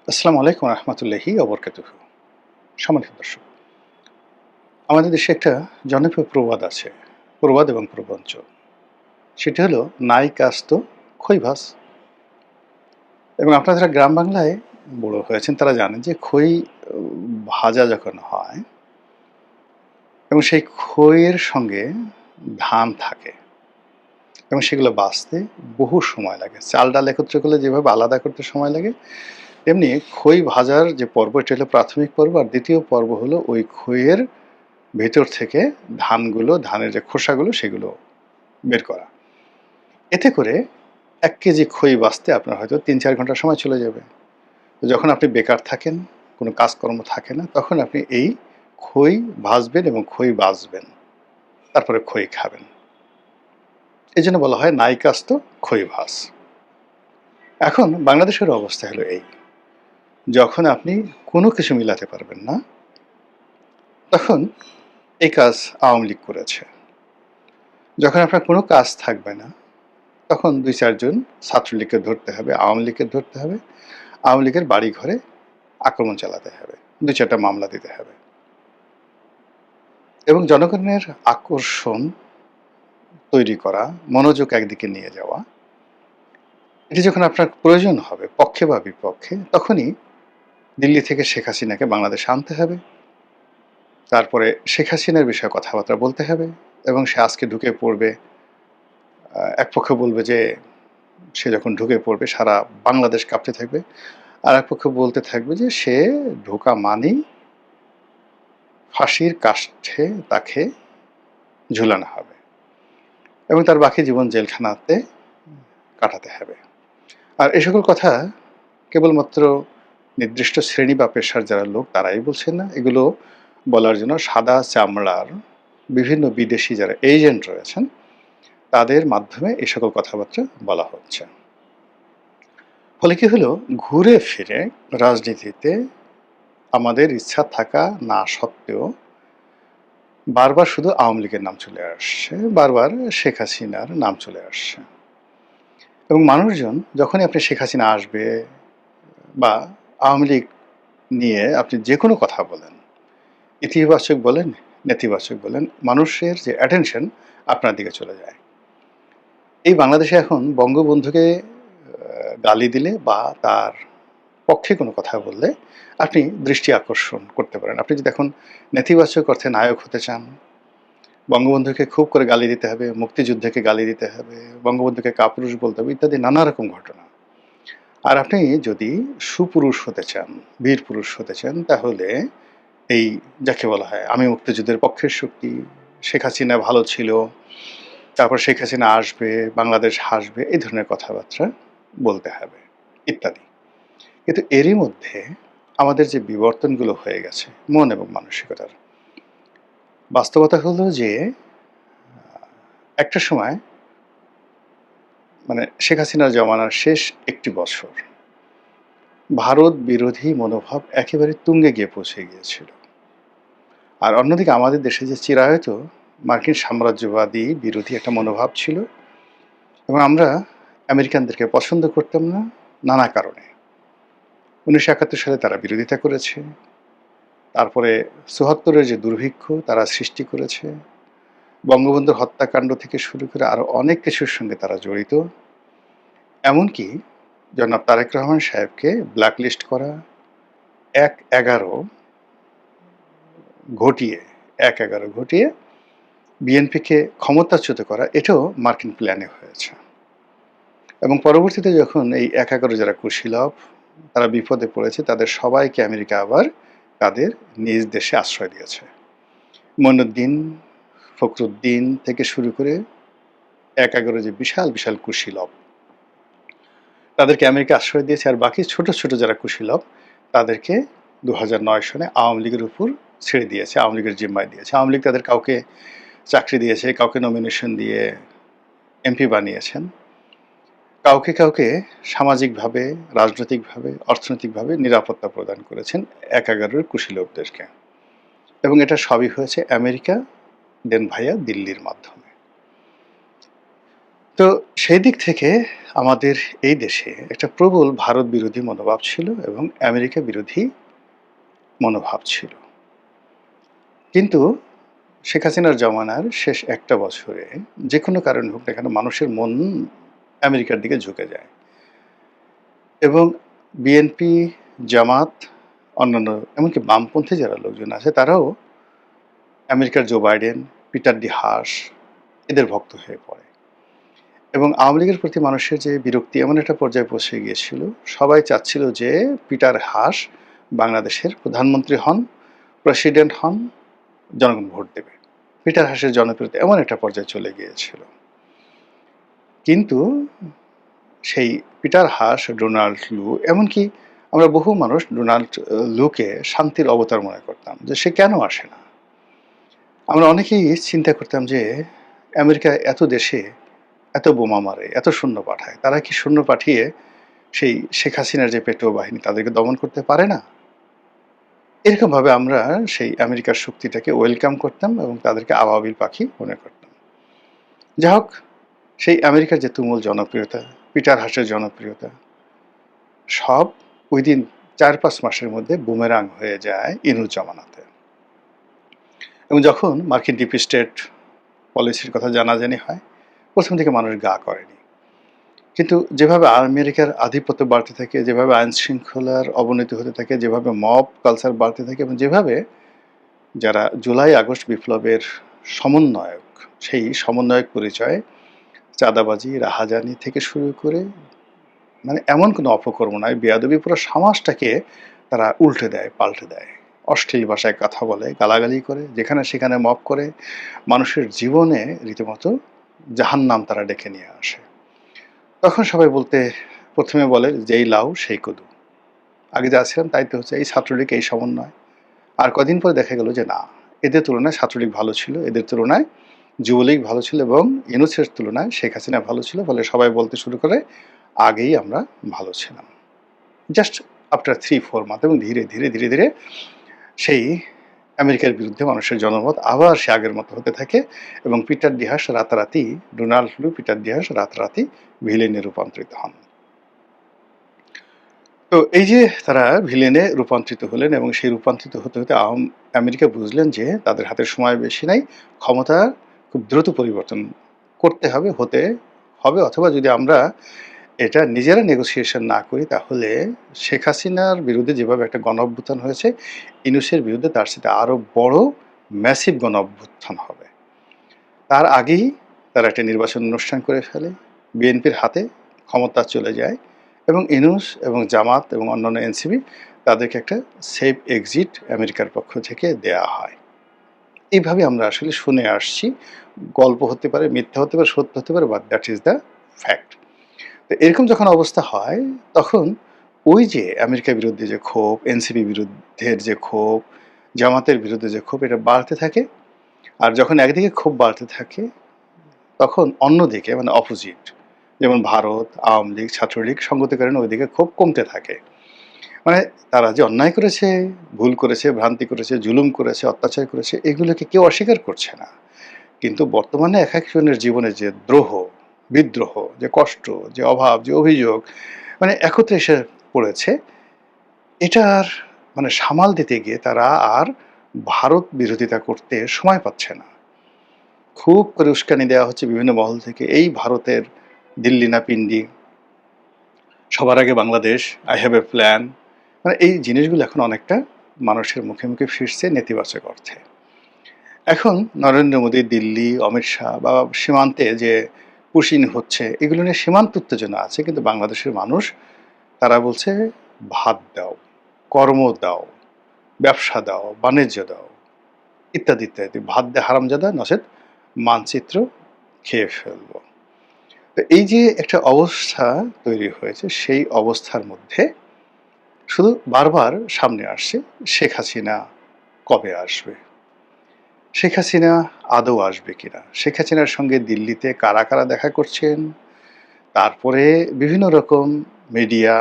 আসসালামু আলাইকুম রহমতুল্লাহি ওবরকাতুহু। সম্মানিত দর্শক, আমাদের দেশে একটা জনপ্রিয় প্রবাদ আছে, প্রবাদ এবং প্রবঞ্চ। সেটি হলো নাই কাস্ত খই ভাস। এবং আপনারা যারা গ্রাম বাংলায় বড় হয়েছেন তারা জানেন যে খই ভাজা যখন হয় এবং সেই খইয়ের সঙ্গে ধান থাকে এবং সেগুলো বাছতে বহু সময় লাগে। চাল ডাল একত্র করলে যেভাবে আলাদা করতে সময় লাগে, তেমনি খই ভাজার যে পর্ব, এটা হলো প্রাথমিক পর্ব। আর দ্বিতীয় পর্ব হলো ওই খইয়ের ভেতর থেকে ধানের যে খোসাগুলো সেগুলো বের করা। এতে করে ১ কেজি খই বাছতে আপনার হয়তো ৩-৪ ঘন্টা সময় চলে যাবে। তো যখন আপনি বেকার থাকেন, কোনো কাজকর্ম থাকে না, তখন আপনি এই খই ভাজবেন এবং খই বাছবেন। তারপরে খই খাবেন। এজন্য বলা হয় নাই কাস্ত খই ভাজ। এখন বাংলাদেশের অবস্থা হলো এই, যখন আপনি কোনো কিছু মিলাতে পারবেন না, তখন এই কাজ আওয়ামী লীগ করেছে। যখন আপনার কোনো কাজ থাকবে না, তখন ২-৪ জন ছাত্রলীগকে ধরতে হবে, আওয়ামী লীগকে ধরতে হবে, আওয়ামী লীগের বাড়ি ঘরে আক্রমণ চালাতে হবে, ২-৪টা মামলা দিতে হবে। এবং জনগণের আকর্ষণ তৈরি করা, মনোযোগ একদিকে নিয়ে যাওয়া, এটি যখন আপনার প্রয়োজন হবে পক্ষে বা বিপক্ষে, তখনই দিল্লি থেকে শেখ হাসিনাকে বাংলাদেশে আনতে হবে। তারপরে শেখ হাসিনার বিষয়ে কথাবার্তা বলতে হবে এবং সে আজকে ঢুকে পড়বে। এক পক্ষ বলবে যে সে যখন ঢুকে পড়বে সারা বাংলাদেশ কাঁপতে থাকবে। আর এক পক্ষ বলতে থাকবে যে সে ঢোকা মানেই ফাঁসির কাষ্ঠে তাকে ঝুলানো হবে এবং তার বাকি জীবন জেলখানাতে কাটাতে হবে। আর এ সকল কথা কেবলমাত্র নির্দিষ্ট শ্রেণী বা পেশার যারা লোক তারাই বলছেন না, এগুলো বলার জন্য সাদা চামড়ার বিভিন্ন বিদেশি যারা এজেন্ট রয়েছেন তাদের মাধ্যমে এই সকল কথাবার্তা বলা হচ্ছে। ফলে কি হলো, ঘুরে ফিরে রাজনীতিতে আমাদের ইচ্ছা থাকা না সত্ত্বেও বারবার শুধু আওয়ামী লীগের নাম চলে আসছে, বারবার শেখ হাসিনার নাম চলে আসছে। এবং মানুষজন যখনই আপনি শেখ হাসিনা আসবে বা আওয়ামী লীগ নিয়ে আপনি যে কোনো কথা বলেন, ইতিবাচক বলেন, নেতিবাচক বলেন, মানুষের যে অ্যাটেনশন আপনার দিকে চলে যায়। এই বাংলাদেশে এখন বঙ্গবন্ধুকে গালি দিলে বা তার পক্ষে কোনো কথা বললে আপনি দৃষ্টি আকর্ষণ করতে পারেন। আপনি যদি এখন নেতিবাচক অর্থে নায়ক হতে চান, বঙ্গবন্ধুকে খুব করে গালি দিতে হবে, মুক্তিযুদ্ধকে গালি দিতে হবে, বঙ্গবন্ধুকে কাপুরুষ বলতে হবে, ইত্যাদি নানা রকম ঘটনা। আর আপনি যদি সুপুরুষ হতে চান, বীর পুরুষ হতে চান, তাহলে এই যাকে বলা হয় আমি মুক্তিযুদ্ধের পক্ষের শক্তি, শেখ হাসিনা ভালো ছিল, তারপর শেখ হাসিনা আসবে, বাংলাদেশ হাসবে, এই ধরনের কথাবার্তা বলতে হবে ইত্যাদি। কিন্তু এরই মধ্যে আমাদের যে বিবর্তনগুলো হয়ে গেছে মন এবং মানসিকতার, বাস্তবতা হলো যে একটা সময় মানে শেখ হাসিনার জমানার শেষ একটি বছর ভারত বিরোধী মনোভাব একেবারে তুঙ্গে গিয়ে পৌঁছে গিয়েছিল। আর অন্যদিকে আমাদের দেশে যে চিরায়ত মার্কিন সাম্রাজ্যবাদী বিরোধী একটা মনোভাব ছিল এবং আমরা আমেরিকানদেরকে পছন্দ করতাম না নানা কারণে। ১৯৭১ সালে তারা বিরোধিতা করেছে, তারপরে ৭৪-এর যে দুর্ভিক্ষ তারা সৃষ্টি করেছে, বঙ্গবন্ধুর হত্যাকাণ্ড থেকে শুরু করে আরও অনেক কিছুর সঙ্গে তারা জড়িত। এমনকি জনাব তারেক রহমান সাহেবকে ব্ল্যাকলিস্ট করা, ১-১১ ঘটিয়ে ১-১১ ঘটিয়ে বিএনপিকে ক্ষমতাচ্যুত করা, এটাও মার্কিন প্ল্যানে হয়েছে। এবং পরবর্তীতে যখন এই ১-১১ যারা কুশীলব তারা বিপদে পড়েছে, তাদের সবাইকে আমেরিকা আবার তাদের নিজ দেশে আশ্রয় দিয়েছে। মঈনুদ্দিন, ফখরুদ্দিন থেকে শুরু করে ১-১১ যে বিশাল বিশাল কুশীলব তাদেরকে আমেরিকা আশ্রয় দিয়েছে। আর বাকি ছোট ছোট যারা কুশীলব তাদেরকে ২০০৯ সনে আওয়ামী লীগের উপর ছেড়ে দিয়েছে, আওয়ামী লীগের জিম্মায় দিয়েছে। আওয়ামী লীগ তাদের কাউকে চাকরি দিয়েছে, কাউকে নমিনেশন দিয়ে এমপি বানিয়েছেন, কাউকে কাউকে সামাজিকভাবে, রাজনৈতিকভাবে, অর্থনৈতিকভাবে নিরাপত্তা প্রদান করেছেন ১-১১ কুশীলবদেরকে। এবং এটা সবই হয়েছে আমেরিকা দেন ভাইয়া দিল্লির মাধ্যমে। তো সেই দিক থেকে আমাদের এই দেশে একটা প্রবল ভারত বিরোধী মনোভাব ছিল এবং আমেরিকা বিরোধী মনোভাব ছিল। কিন্তু শেখ হাসিনার জমানার শেষ একটা বছরে যেকোনো কারণে হোক না কেন মানুষের মন আমেরিকার দিকে ঝুঁকে যায় এবং বিএনপি, জামাত, অন্যান্য এমনকি বামপন্থী যারা লোকজন আছে তারাও আমেরিকার Joe Biden, Peter D Haas এদের ভক্ত হয়ে পড়ে এবং আওয়ামী লীগের প্রতি মানুষের যে বিরক্তি এমন একটা পর্যায়ে পৌঁছে গিয়েছিল, সবাই চাচ্ছিল যে পিটার হাস বাংলাদেশের প্রধানমন্ত্রী হন, প্রেসিডেন্ট হন, জনগণ ভোট দেবে। পিটার হাসের জনপ্রিয়তা এমন একটা পর্যায়ে চলে গিয়েছিল। কিন্তু সেই পিটার হাস, ডোনাল্ড লু, এমনকি আমরা বহু মানুষ ডোনাল্ড লুকে শান্তির অবতার মনে করতাম যে সে কেন আসে না। আমরা অনেকেই চিন্তা করতাম যে আমেরিকা এত দেশে এত বোমা মারে, এত সৈন্য পাঠায়, তারা কি সৈন্য পাঠিয়ে সেই শেখ হাসিনার যে পেটো বাহিনী তাদেরকে দমন করতে পারে না? এরকমভাবে আমরা সেই আমেরিকার শক্তিটাকে ওয়েলকাম করতাম এবং তাদেরকে আবাবিল পাখি মনে করতাম। যা হোক, সেই আমেরিকার যে তুমুল জনপ্রিয়তা, পিটার হাসের জনপ্রিয়তা, সব উইদিন ৪-৫ মাসের মধ্যে বুমেরাং হয়ে যায় ইনুস জমানাতে। এবং যখন মার্কিন ডিপ স্টেট পলিসির কথা জানাজানি হয়, প্রথম দিকে মানুষ গা করেনি। কিন্তু যেভাবে আমেরিকার আধিপত্য বাড়তে থাকে, যেভাবে আইন শৃঙ্খলার অবনতি হতে থাকে, যেভাবে মব কালচার বাড়তে থাকে এবং যেভাবে যারা জুলাই আগস্ট বিপ্লবের সমন্বয়ক, সেই সমন্বয়ক পরিচয়ে চাঁদাবাজি, রাহাজানি থেকে শুরু করে মানে এমন কোনো অপকর্ম নয়, বেয়াদবি পুরো সমাজটাকে তারা উল্টে দেয়, পাল্টে দেয়। অশ্লীল ভাষায় কথা বলে, গালাগালি করে, যেখানে সেখানে মব করে, মানুষের জীবনে রীতিমতো জাহান্নাম তারা ডেকে নিয়ে আসে। তখন সবাই প্রথমে বলে যেই লাউ সেই কদু। আগে যা ছিলাম তাই তো হচ্ছে, এই ছাত্রলীগ, এই সমন্বয়। আর কদিন পরে দেখা গেল যে না, এদের তুলনায় ছাত্রলীগ ভালো ছিল, এদের তুলনায় যুবলীগ ভালো ছিল এবং ইউনূসের তুলনায় শেখ হাসিনা ভালো ছিল। ফলে সবাই বলতে শুরু করে আগেই আমরা ভালো ছিলাম। জাস্ট আফটার 3-4 মান্থ এবং ধীরে ধীরে ধীরে ধীরে সেই আমেরিকার বিরুদ্ধে মানুষের জনমত আবার সে আগের মতো হতে থাকে এবং পিটার ডি হাস রাতারাতি, ডোনাল্ড লু, পিটার ডি হাস রাতারাতি ভিলেনে রূপান্তরিত হন। তো এই যে তারা ভিলেনে রূপান্তরিত হলেন এবং সেই রূপান্তরিত হতে হতে আমেরিকা বুঝলেন যে তাদের হাতে সময় বেশি নাই, ক্ষমতা খুব দ্রুত পরিবর্তন করতে হবে, হতে হবে, অথবা যদি আমরা এটা নিজেরা নেগোসিয়েশন না করি তাহলে শেখ হাসিনার বিরুদ্ধে যেভাবে একটা গণ অভ্যুত্থান হয়েছে, ইউনূসের বিরুদ্ধে তার সাথে আরও বড় ম্যাসিভ গণ অভ্যুত্থান হবে। তার আগেই তারা একটা নির্বাচন অনুষ্ঠান করে ফেলে, বিএনপির হাতে ক্ষমতা চলে যায় এবং ইউনূস এবং জামাত এবং অন্যান্য এনসিপি তাদেরকে একটা সেফ এক্সিট আমেরিকার পক্ষ থেকে দেয়া হয়। এইভাবে আমরা আসলে শুনে আসছি। গল্প হতে পারে, মিথ্যা হতে পারে, সত্য হতে পারে, but that is the fact. তো এরকম যখন অবস্থা হয়, তখন ওই যে আমেরিকার বিরুদ্ধে যে ক্ষোভ, এনসিপি বিরুদ্ধের যে ক্ষোভ, জামাতের বিরুদ্ধে যে ক্ষোভ, এটা বাড়তে থাকে। আর যখন একদিকে ক্ষোভ বাড়তে থাকে, তখন অন্যদিকে মানে অপোজিট, যেমন ভারত, আওয়ামী লীগ, ছাত্রলীগ সঙ্গতি কারণে ওইদিকে ক্ষোভ কমতে থাকে। মানে তারা যে অন্যায় করেছে, ভুল করেছে, ভ্রান্তি করেছে, জুলুম করেছে, অত্যাচার করেছে, এগুলোকে কেউ অস্বীকার করছে না। কিন্তু বর্তমানে এক একজনের জীবনে যে দ্রোহ, বিদ্রোহ, যে কষ্ট, যে অভাব, যে অভিযোগ মানে একত্রে এসে পড়েছে, এটার মানে সামাল দিতে গিয়ে তারা আর ভারত বিরোধিতা করতে সময় পাচ্ছে না। খুব করে উস্কানি দেওয়া হচ্ছে বিভিন্ন মহল থেকে, এই ভারতের দিল্লি না পিন্ডি, সবার আগে Bangladesh, I have a plan. মানে এই জিনিসগুলো এখন অনেকটা মানুষের মুখে মুখে ফিরছে নেতিবাচক অর্থে। এখন নরেন্দ্র মোদী দিল্লি, অমিত শাহ বা সীমান্তে যে পুশিং হচ্ছে, এগুলো নিয়ে সীমান্ত উত্তেজনা আছে, কিন্তু বাংলাদেশের মানুষ তারা বলছে ভাত দাও, কর্ম দাও, ব্যবসা দাও, বাণিজ্য দাও, ইত্যাদি ইত্যাদি। ভাত দে হারামজাদা, নচেৎ মানচিত্র খেয়ে ফেলবো। তো এই যে একটা অবস্থা তৈরি হয়েছে, সেই অবস্থার মধ্যে শুধু বারবার সামনে আসছে শেখ হাসিনা কবে আসবে, শেখ হাসিনা আদৌ আসবে কিনা, শেখ হাসিনার সঙ্গে দিল্লিতে কারা কারা দেখা করছেন, তারপরে বিভিন্ন রকম মিডিয়া,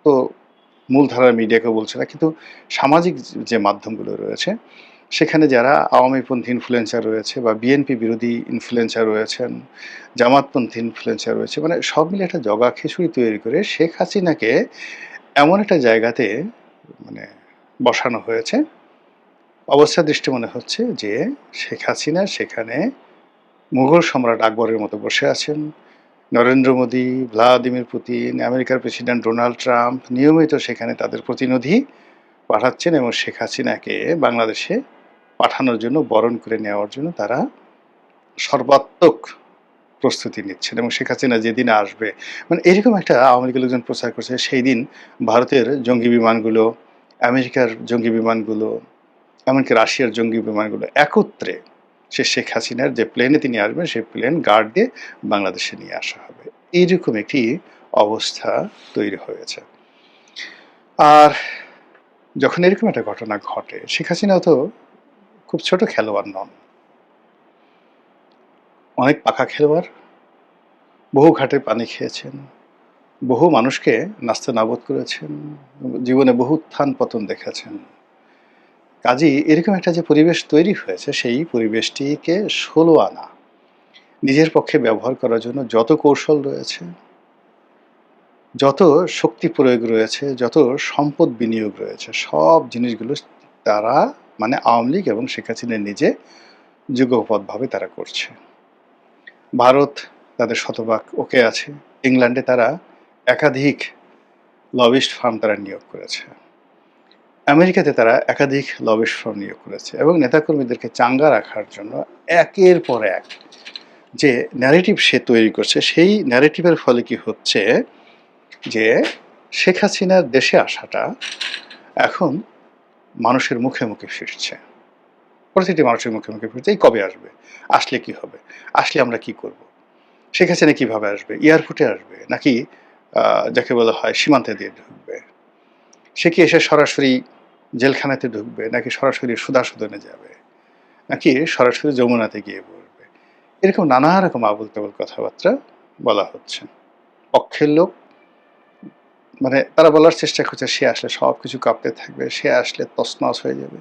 তো মূলধারার মিডিয়াকে বলছে না, কিন্তু সামাজিক যে মাধ্যমগুলো রয়েছে সেখানে যারা আওয়ামীপন্থী ইনফ্লুয়েন্সার রয়েছে বা বিএনপি বিরোধী ইনফ্লুয়েন্সার রয়েছেন, জামাতপন্থী ইনফ্লুয়েন্সার রয়েছে, মানে সব মিলে একটা জগা খিচুড়ি তৈরি করে শেখ হাসিনাকে এমন একটা জায়গাতে মানে বসানো হয়েছে, অবস্থা দৃষ্টি মনে হচ্ছে যে শেখ হাসিনা সেখানে মুঘল সম্রাট আকবরের মতো বসে আছেন। নরেন্দ্র মোদী, ভ্লাদিমির পুতিন, আমেরিকার প্রেসিডেন্ট ডোনাল্ড ট্রাম্প নিয়মিত সেখানে তাদের প্রতিনিধি পাঠাচ্ছেন এবং শেখ হাসিনাকে বাংলাদেশে পাঠানোর জন্য, বরণ করে নেওয়ার জন্য তারা সর্বাত্মক প্রস্তুতি নিচ্ছেন এবং শেখ হাসিনা যেদিন আসবে, মানে এরকম একটা আওয়ামী লীগের লোকজন প্রচার করছে সেই দিন ভারতের জঙ্গি বিমানগুলো, আমেরিকার জঙ্গি বিমানগুলো, এমনকি রাশিয়ার জঙ্গি বিমানগুলো একত্রে সে শেখ হাসিনার যে প্লেনে তিনি আসবেন সেই প্লেন গার্ড দিয়ে বাংলাদেশে নিয়ে আসা হবে। এইরকম একটি অবস্থা তৈরি হয়েছে। আর যখন এরকম একটা ঘটনা ঘটে, শেখ হাসিনাও তো খুব ছোট খেলোয়াড় নন, অনেক পাকা খেলোয়াড়, বহু ঘাটে পানি খেয়েছেন, বহু মানুষকে নাস্তে নাবুদ করেছেন, জীবনে বহু উত্থান পতন দেখেছেন। কাজেই এরকম একটা যে পরিবেশ তৈরি হয়েছে, সেই পরিবেশটিকে ১৬ আনা নিজের পক্ষে ব্যবহার করার জন্য যত কৌশল রয়েছে, যত শক্তি প্রয়োগ রয়েছে, যত সম্পদ বিনিয়োগ রয়েছে, সব জিনিসগুলো তারা মানে আওয়ামী লীগ এবং শেখ হাসিনা নিজে যুগপৎভাবে তারা করছে। ভারত তাদের শতভাগ ওকে আছে। ইংল্যান্ডে তারা একাধিক লবিস্ট ফার্ম তারা নিয়োগ করেছে। আমেরিকাতে তারা একাধিক লবিস্ট ফার্ম নিয়োগ করেছে এবং নেতাকর্মীদেরকে চাঙ্গা রাখার জন্য একের পর এক যে ন্যারেটিভ সে তৈরি করছে, সেই ন্যারেটিভের ফলে কি হচ্ছে যে শেখ হাসিনার দেশে আসাটা এখন মানুষের মুখে মুখে ফিরছে, প্রতিটি মানুষের মুখে মুখে ফিরছে। এই কবে আসবে, আসলে কি হবে, আসলে আমরা কি করব, শেখ হাসিনা কিভাবে আসবে, এয়ারপোর্টে আসবে নাকি যাকে বলা হয় সীমান্তে দিয়ে ঢুকবে, সে কি এসে সরাসরি জেলখানাতে ঢুকবে নাকি সরাসরি সুদাসদনে যাবে নাকি সরাসরি যমুনাতে গিয়ে পড়বে, এরকম নানা রকম আবল তাবল কথাবার্তা বলা হচ্ছে। পক্ষের লোক মানে তারা বলার চেষ্টা করছে সে আসলে সব কিছু কাঁপতে থাকবে, সে আসলে তছনছ হয়ে যাবে।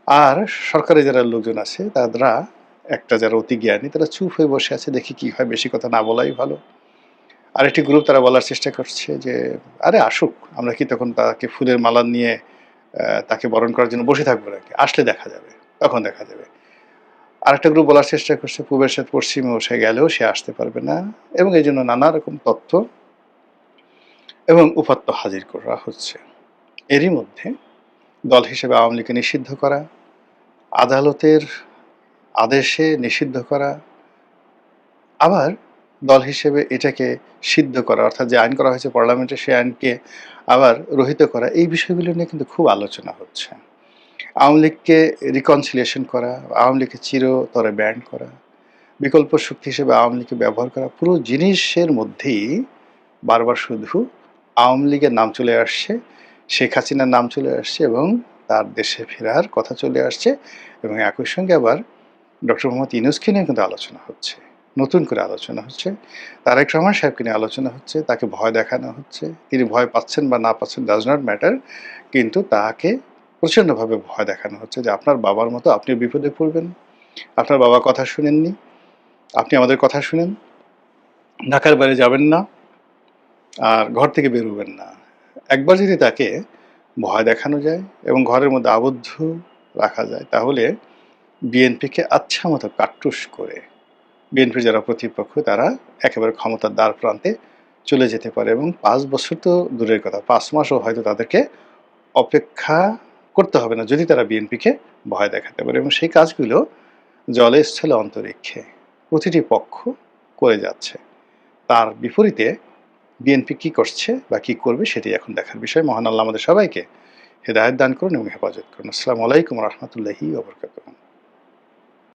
আর সরকারি যারা লোকজন আছে তারা একটা যারা অতি জ্ঞানী তারা চুপ হয়ে বসে আছে, দেখি কি হয়, বেশি কথা না বলাই ভালো। আরেকটি গ্রুপ তারা বলার চেষ্টা করছে যে আরে আসুক, আমরা কি তখন তাকে ফুলের মালা নিয়ে তাকে বরণ করার জন্য বসে থাকবো নাকি, আসলে দেখা যাবে, তখন দেখা যাবে। আরেকটা গ্রুপ বলার চেষ্টা করছে পূবের সাথে পশ্চিমে সে গেলেও সে আসতে পারবে না, এবং এই জন্য নানা রকম তথ্য এবং উপাত্ত হাজির করা হচ্ছে। এরই মধ্যে দল হিসেবে আওয়ামী লীগকে নিষিদ্ধ করা, আদালতের আদেশে নিষিদ্ধ করা, আবার দল হিসেবে এটাকে সিদ্ধ করা, অর্থাৎ যে আইন করা হয়েছে পার্লামেন্টে সেই আইনকে আবার রহিত করা, এই বিষয়গুলো নিয়ে কিন্তু খুব আলোচনা হচ্ছে। আওয়ামী লীগকে রিকনসিলিয়েশন করা, আওয়ামী লীগকে চিরতরে ব্যান করা, বিকল্প শক্তি হিসেবে আওয়ামী লীগকে ব্যবহার করা, পুরো জিনিসের মধ্যেই বারবার শুধু আওয়ামী লীগের নাম চলে আসছে, শেখ হাসিনার নাম চলে আসছে এবং তার দেশে ফেরার কথা চলে আসছে, এবং একই সঙ্গে আবার ডক্টর মোহাম্মদ ইউনূসকে নিয়ে কিন্তু আলোচনা হচ্ছে, নতুন করে আলোচনা হচ্ছে, তারেক রহমান সাহেবকে নিয়ে আলোচনা হচ্ছে, তাকে ভয় দেখানো হচ্ছে। তিনি ভয় পাচ্ছেন বা না পাচ্ছেন ডাজ নট ম্যাটার, কিন্তু তাকে প্রচণ্ডভাবে ভয় দেখানো হচ্ছে যে আপনার বাবার মতো আপনিও বিপদে পড়বেন, আপনার বাবা কথা শুনেননি, আপনি আমাদের কথা শুনেন, ঢাকার বাইরে যাবেন না আর ঘর থেকে বেরোবেন না। একবার যদি তাকে ভয় দেখানো যায় এবং ঘরের মধ্যে আবদ্ধ রাখা যায়, তাহলে বিএনপিকে আচ্ছা মতো কাট্টুস করে বিএনপির যারা প্রতিপক্ষ তারা একেবারে ক্ষমতার দ্বার প্রান্তে চলে যেতে পারে, এবং ৫ বছর তো দূরের কথা, ৫ মাসও হয়তো তাদেরকে অপেক্ষা করতে হবে না যদি তারা বিএনপিকে ভয় দেখাতে পারে। এবং সেই কাজগুলো জলে স্থলে অন্তরিক্ষে প্রতিটি পক্ষ করে যাচ্ছে। তার বিপরীতে বিএনপি কি করছে বা কি করবে সেটি এখন দেখার বিষয়। মহান আল্লাহ আমাদের সবাইকে হেদায়েত দান করুন এবং হেফাজত করুন। আসসালামু আলাইকুম ওয়া রাহমাতুল্লাহি ওয়া বারাকাতুহু।